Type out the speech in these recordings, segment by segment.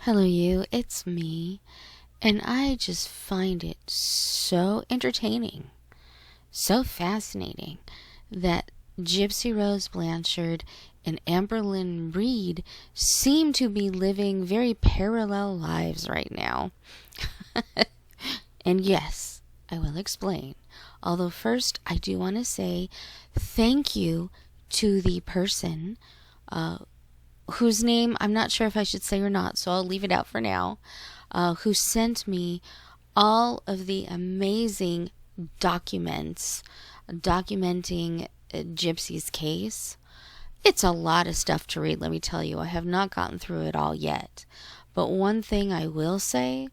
Hello, you. It's me. And I just find it so entertaining, so fascinating that Gypsy Rose Blanchard and Amberlynn Reed seem to be living very parallel lives right now. And yes, I will explain. Although first, I do want to say thank you to the person whose name I'm not sure if I should say or not, so I'll leave it out for now, who sent me all of the amazing documents documenting Gypsy's case. It's a lot of stuff to read, let me tell you. I have not gotten through it all yet. But one thing I will say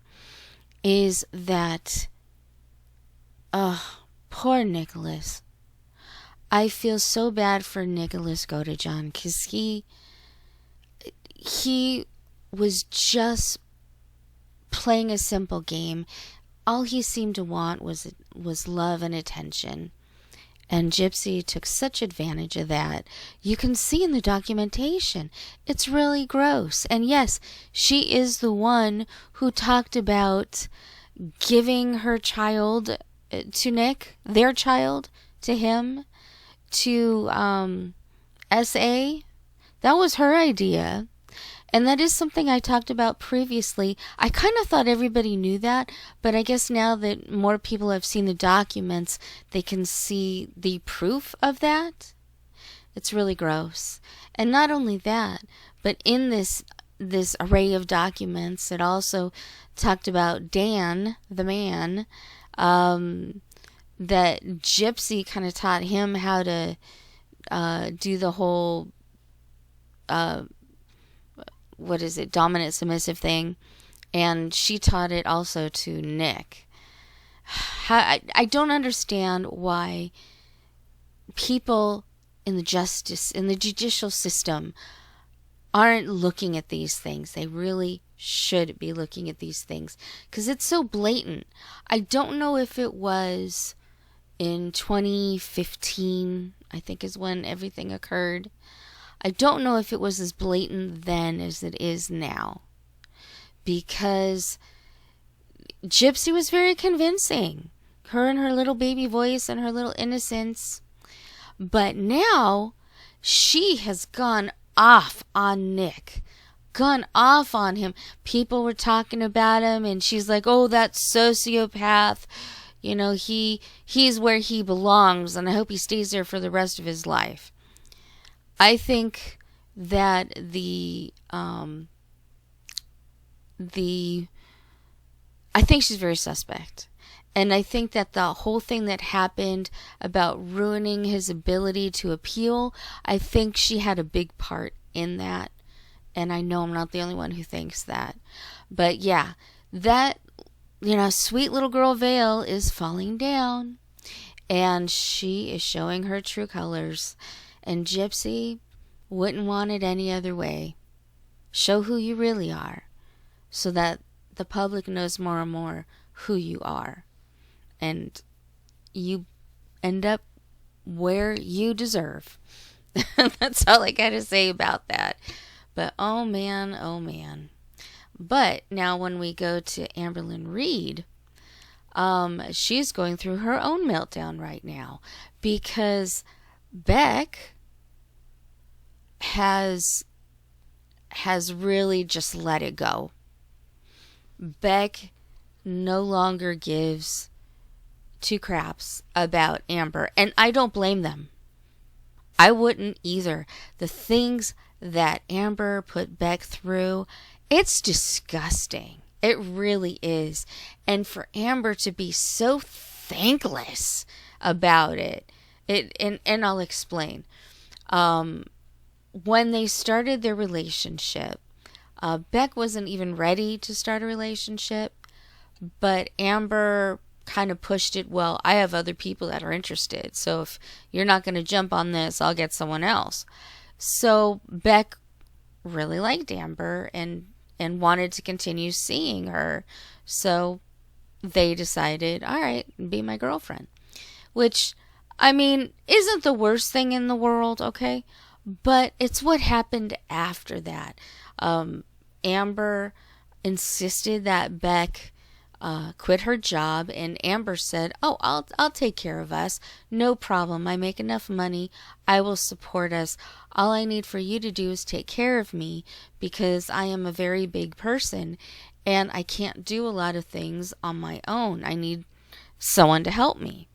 is that, poor Nicholas. I feel so bad for Nicholas Godejohn because he was just playing a simple game. All he seemed to want was love and attention. And Gypsy took such advantage of that. You can see in the documentation. It's really gross. And yes, she is the one who talked about giving her child to Nick, their child, to him, to S.A. That was her idea. And that is something I talked about previously. I kind of thought everybody knew that, but I guess now that more people have seen the documents, they can see the proof of that. It's really gross. And not only that, but in this array of documents, it also talked about Dan, the man, that Gypsy kind of taught him how to do the whole dominant submissive thing, and she taught it also to Nick. I don't understand why people in the judicial system aren't looking at these things. They really should be looking at these things because it's so blatant. I don't know if it was in 2015, I think is when everything occurred. I don't know if it was as blatant then as it is now, because Gypsy was very convincing. Her and her little baby voice and her little innocence. But now she has gone off on Nick. Gone off on him. People were talking about him and she's like, oh, that sociopath. You know, he's where he belongs and I hope he stays there for the rest of his life. I think that I think she's very suspect. And I think that the whole thing that happened about ruining his ability to appeal, I think she had a big part in that. And I know I'm not the only one who thinks that. But yeah, that, sweet little girl Vale is falling down. And she is showing her true colors. And Gypsy wouldn't want it any other way. Show who you really are so that the public knows more and more who you are. And you end up where you deserve. That's all I got to say about that. But oh man, oh man. But now when we go to Amberlynn Reed, she's going through her own meltdown right now because Beck has really just let it go. Beck no longer gives two craps about Amber, and I don't blame them. I wouldn't either. The things that Amber put Beck through, it's disgusting. It really is. And for Amber to be so thankless about it, and I'll explain. When they started their relationship, Beck wasn't even ready to start a relationship, but Amber kind of pushed it, well, I have other people that are interested, so if you're not going to jump on this, I'll get someone else. So Beck really liked Amber and wanted to continue seeing her, so they decided, all right, be my girlfriend, which, I mean, isn't the worst thing in the world, okay? But it's what happened after that. Amber insisted that Beck quit her job, and Amber said, "Oh, I'll take care of us. No problem. I make enough money. I will support us. All I need for you to do is take care of me, because I am a very big person and I can't do a lot of things on my own. I need someone to help me."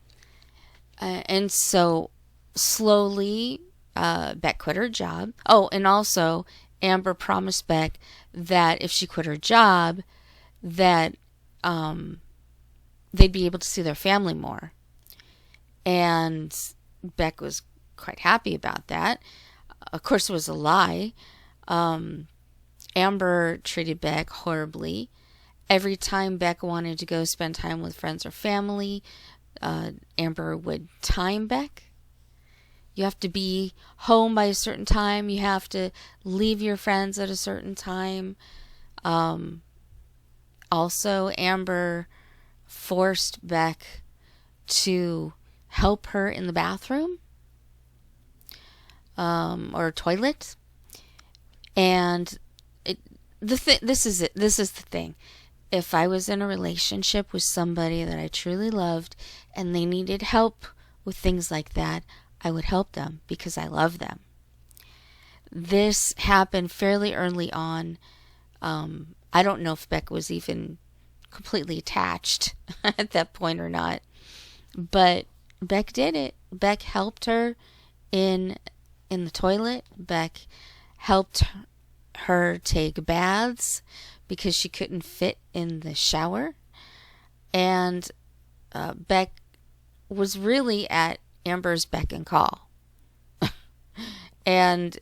And so slowly, Beck quit her job. Oh, and also Amber promised Beck that if she quit her job, that they'd be able to see their family more. And Beck was quite happy about that. Of course, it was a lie. Amber treated Beck horribly. Every time Beck wanted to go spend time with friends or family, Amber would time Beck. You have to be home by a certain time. You have to leave your friends at a certain time. Also, Amber forced Beck to help her in the bathroom or toilet. And this is it. This is the thing. If I was in a relationship with somebody that I truly loved and they needed help with things like that, I would help them because I love them. This happened fairly early on. I don't know if Beck was even completely attached at that point or not. But Beck did it. Beck helped her in the toilet. Beck helped her take baths because she couldn't fit in the shower. And Beck was really at Amber's beck and call. And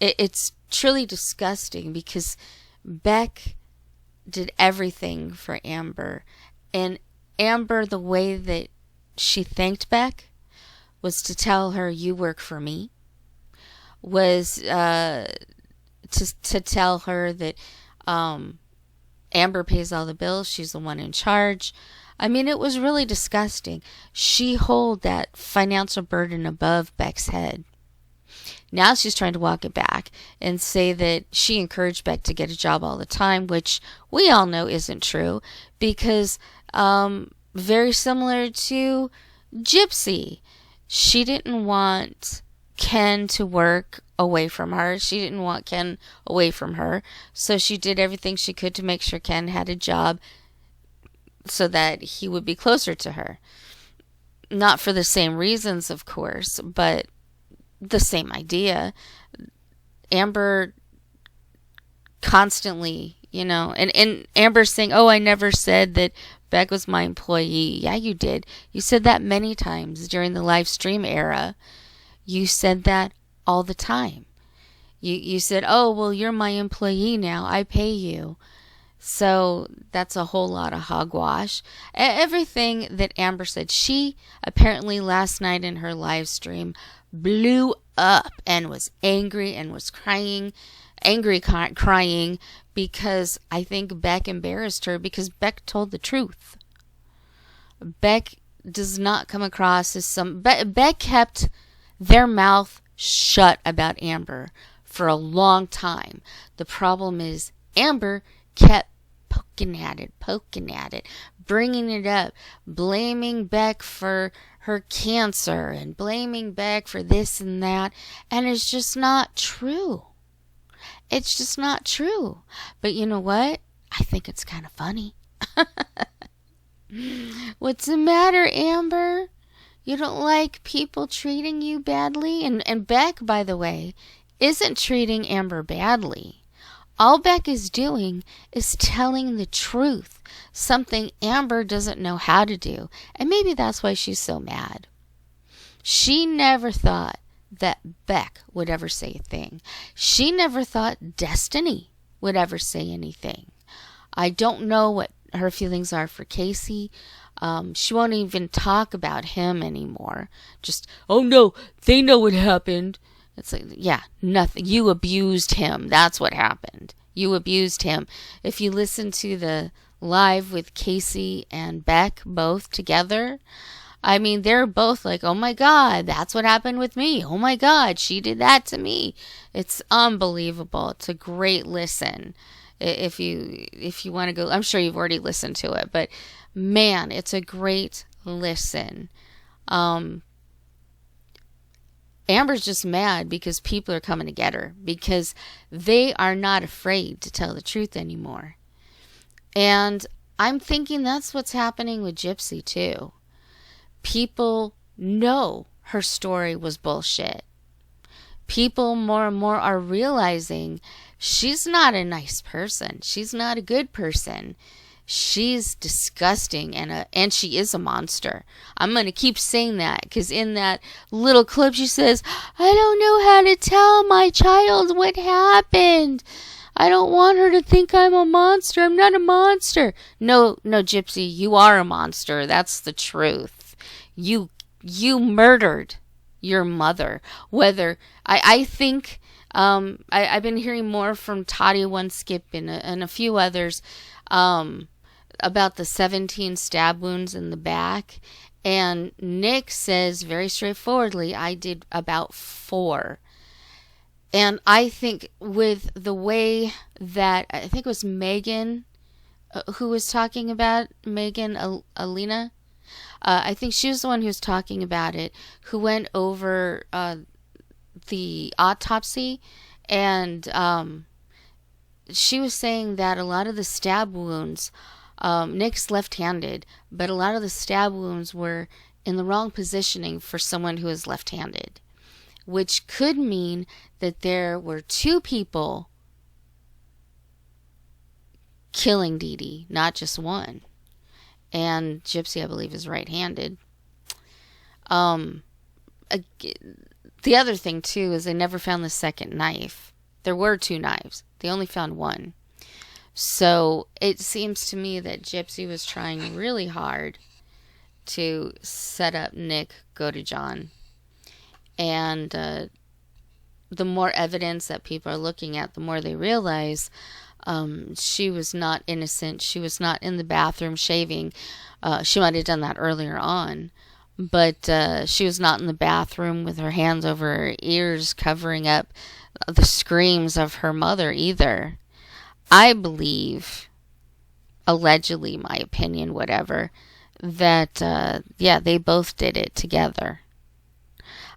it's truly disgusting because Beck did everything for Amber. And Amber, the way that she thanked Beck was to tell her, "You work for me." Was to tell her that Amber pays all the bills. She's the one in charge. I mean, it was really disgusting. She held that financial burden above Beck's head. Now she's trying to walk it back and say that she encouraged Beck to get a job all the time, which we all know isn't true, because very similar to Gypsy, she didn't want Ken to work away from her. She didn't want Ken away from her, so she did everything she could to make sure Ken had a job so that he would be closer to her. Not for the same reasons, of course, but the same idea. Amber constantly, and Amber saying, "Oh, I never said that Beck was my employee." Yeah, you did. You said that many times during the live stream era. You said that all the time. You said, "Oh, well, you're my employee now. I pay you." So that's a whole lot of hogwash. Everything that Amber said, she apparently last night in her live stream blew up and was angry and was crying because I think Beck embarrassed her, because Beck told the truth. Beck does not come across as Beck kept their mouth shut about Amber for a long time. The problem is Amber kept poking at it, bringing it up, blaming Beck for her cancer and blaming Beck for this and that, and it's just not true. It's just not true. But you know what? I think it's kind of funny. What's the matter, Amber? You don't like people treating you badly? And Beck, by the way, isn't treating Amber badly. All Beck is doing is telling the truth, something Amber doesn't know how to do. And maybe that's why she's so mad. She never thought that Beck would ever say a thing. She never thought Destiny would ever say anything. I don't know what her feelings are for Casey. She won't even talk about him anymore. Just, "Oh no, they know what happened." It's like, yeah, nothing. You abused him. That's what happened. You abused him. If you listen to the live with Casey and Beck both together, I mean, they're both like, "Oh my God, that's what happened with me. Oh my God, she did that to me." It's unbelievable. It's a great listen. if you want to go. I'm sure you've already listened to it, but man, it's a great listen. Amber's just mad because people are coming to get her, because they are not afraid to tell the truth anymore. And I'm thinking that's what's happening with Gypsy too. People know her story was bullshit. People more and more are realizing she's not a nice person. She's not a good person. She's disgusting, and she is a monster. I'm going to keep saying that, because in that little clip she says, I don't know how to tell my child what happened. I don't want her to think I'm a monster. I'm not a monster. No, Gypsy, you are a monster. That's the truth. You murdered your mother. Whether, I think, I've been hearing more from Toddy One Skip and a few others, about the 17 stab wounds in the back. And Nick says very straightforwardly, I did about 4. And I think with the way that, I think it was Megan who was talking about, Megan Alina, I think she was the one who was talking about it, who went over the autopsy, and she was saying that a lot of the stab wounds, Nick's left-handed, but a lot of the stab wounds were in the wrong positioning for someone who is left-handed, which could mean that there were 2 people killing Dee Dee, not just one. And Gypsy, I believe, is right-handed. The other thing, too, is they never found the second knife. There were 2 knives. They only found 1. So it seems to me that Gypsy was trying really hard to set up Nick Godejohn. And the more evidence that people are looking at, the more they realize she was not innocent. She was not in the bathroom shaving. She might have done that earlier on. But she was not in the bathroom with her hands over her ears covering up the screams of her mother either. I believe, allegedly, my opinion, whatever, that, they both did it together.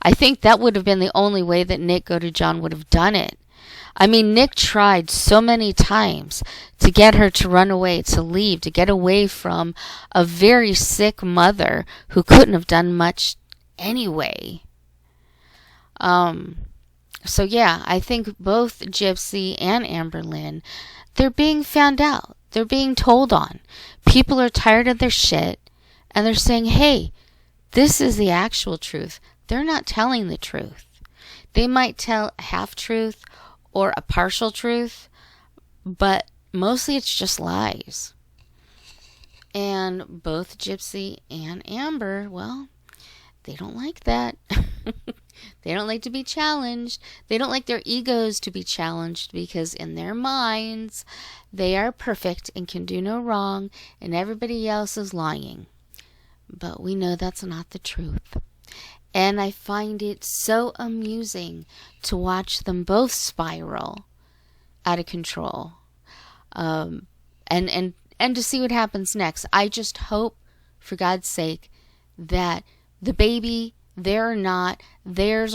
I think that would have been the only way that Nick Godejohn would have done it. I mean, Nick tried so many times to get her to run away, to leave, to get away from a very sick mother who couldn't have done much anyway. So yeah, I think both Gypsy and Amberlynn, they're being found out. They're being told on. People are tired of their shit, and they're saying, hey, this is the actual truth. They're not telling the truth. They might tell a half-truth or a partial truth, but mostly it's just lies. And both Gypsy and Amber, well, they don't like that. They don't like to be challenged. They don't like their egos to be challenged, because in their minds, they are perfect and can do no wrong, and everybody else is lying. But we know that's not the truth. And I find it so amusing to watch them both spiral out of control. And to see what happens next. I just hope, for God's sake, that the baby, theirs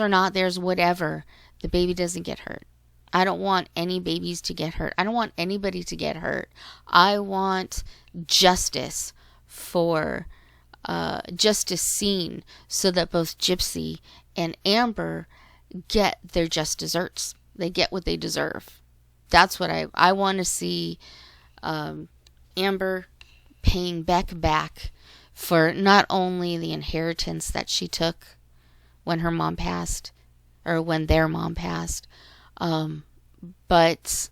or not theirs, whatever, the baby doesn't get hurt. I don't want any babies to get hurt. I don't want anybody to get hurt. I want justice for justice seen, so that both Gypsy and Amber get their just desserts. They get what they deserve. That's what I want to see. Amber paying Beck back for not only the inheritance that she took when her mom passed, or when their mom passed, but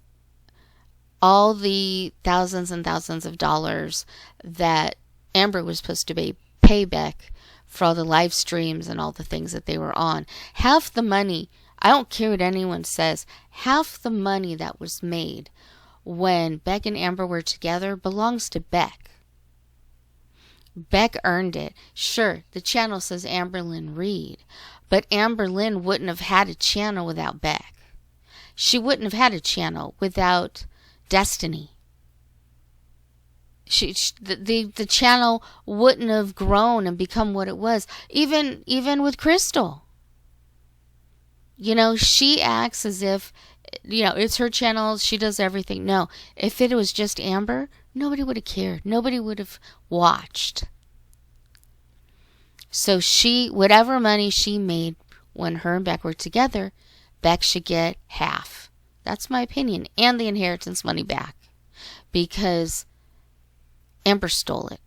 all the thousands and thousands of dollars that Amber was supposed to pay Beck for all the live streams and all the things that they were on. Half the money, I don't care what anyone says, half the money that was made when Beck and Amber were together belongs to Beck. Beck earned it. Sure, the channel says Amberlynn Reed, but Amberlynn wouldn't have had a channel without Beck. She wouldn't have had a channel without destiny. The channel wouldn't have grown and become what it was. Even with Crystal. You know, she acts as if, you know, it's her channel, she does everything. No, if it was just Amber, nobody would have cared. Nobody would have watched. So whatever money she made when her and Beck were together, Beck should get half. That's my opinion. And the inheritance money back. Because Amber stole it.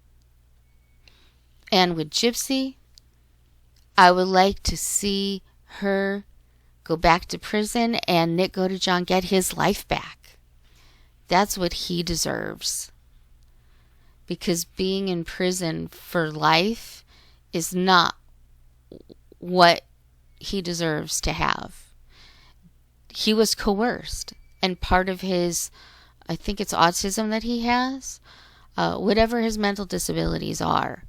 And with Gypsy, I would like to see her go back to prison and Nick go to John, get his life back. That's what he deserves. Because being in prison for life is not what he deserves to have. He was coerced. And part of his, I think it's autism that he has, whatever his mental disabilities are,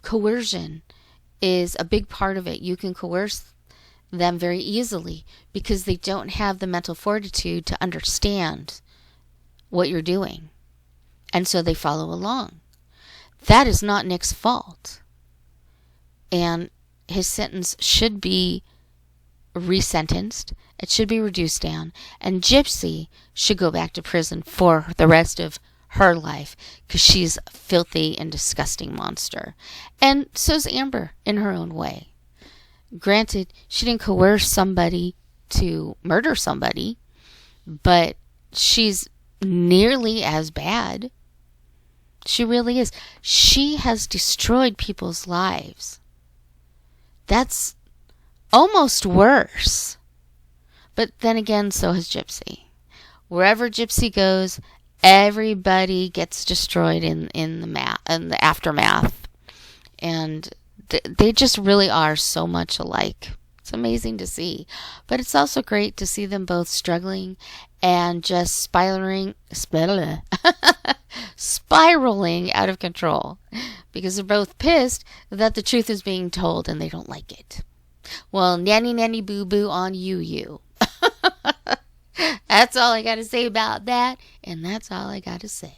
coercion is a big part of it. You can coerce them very easily because they don't have the mental fortitude to understand what you're doing. And so they follow along. That is not Nick's fault. And his sentence should be resentenced. It should be reduced down. And Gypsy should go back to prison for the rest of her life because she's a filthy and disgusting monster. And so's Amber in her own way. Granted, she didn't coerce somebody to murder somebody, but she's nearly as bad. She really is. She has destroyed people's lives. That's almost worse. But then again, so has Gypsy. Wherever Gypsy goes, everybody gets destroyed in the aftermath. And they just really are so much alike. It's amazing to see. But it's also great to see them both struggling and just spiraling out of control. Because they're both pissed that the truth is being told and they don't like it. Well, nanny nanny boo boo on you. That's all I got to say about that. And that's all I got to say.